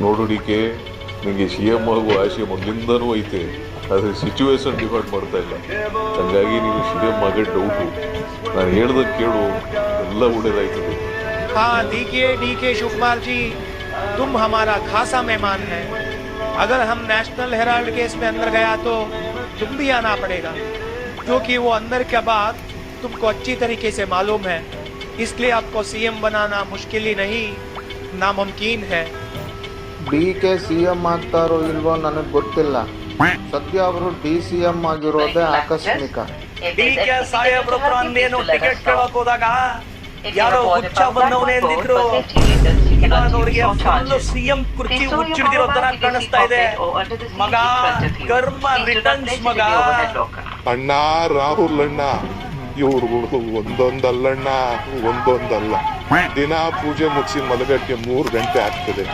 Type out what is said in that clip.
ನೋಡು D K, ನಿಮಗೆ C M ಆಗೋ ಆಸೆ ಮೊದಲಿಂದನೂ ಐತೆ, ಆದರೆ ಸಿಚುವೇಶನ್ ಡಿಫೆಂಡ್ ಮಾಡ್ತಾ ಇಲ್ಲ. ಹಾಗಾಗಿ ನೀವು ಸಿ ಎಂ ಆಗೋ ಡೌಟು. ನಾನು ಹೇಳ್ದಾಗ ಕೇಳು, ಎಲ್ಲ ಒಳ್ಳೇದಾಯ್ತದೆ. हाँ देखिए डीके शिवकुमार जी, तुम हमारा खासा मेहमान है. अगर हम नेशनल हेराल्ड केस में अंदर गया तो तुम भी आना पड़ेगा, क्योंकि वो अंदर के बाद तुमको अच्छी तरीके से मालूम है. इसलिए आपको सीएम बनाना मुश्किल ही नहीं, नामुमकिन है. ಡಿ.ಕೆ. ಸಿಎಂ ಆಗ್ತಾರೋ ಇಲ್ವೋ ನನಗೆ ಗೊತ್ತಿಲ್ಲ. ಸದ್ಯ ಅವರು ಡಿ.ಸಿ.ಎಂ ಆಗಿರೋದೇ ಆಕಸ್ಮಿಕ. ಡಿ.ಕೆ. ಸಾಹೇಬ್ರು ಅಂದೇನು ಟಿಕೆಟ್ ಕೇಳಕ್ ಹೋದಾಗ ಯಾರೋ ಹುಚ್ಚ ಬಂದವನೇ ಅಂದಿದ್ರು. ಇವಾಗ ಅವ್ರಿಗೆ ಫುಲ್ ಸಿಎಂ ಕುರ್ಚಿ ಹುಚ್ಚಿಡಿದಿರೋ ತರ ಕಾಣಿಸ್ತಾ ಇದೆ. ಮಗ ಕರ್ಮ ರಿಟರ್ನ್ಸ್ ಮಗ. ಅಣ್ಣ ರಾಹುಲ್ ಅಣ್ಣ, ಇವ್ರುಗಳು ಒಂದೊಂದಲ್ಲಣ್ಣ, ಒಂದೊಂದಲ್ಲ. ದಿನ ಪೂಜೆ ಮುಗಿಸಿ ಮಲಗಕ್ಕೆ 3 ಗಂಟೆ ಆಗ್ತದೆ.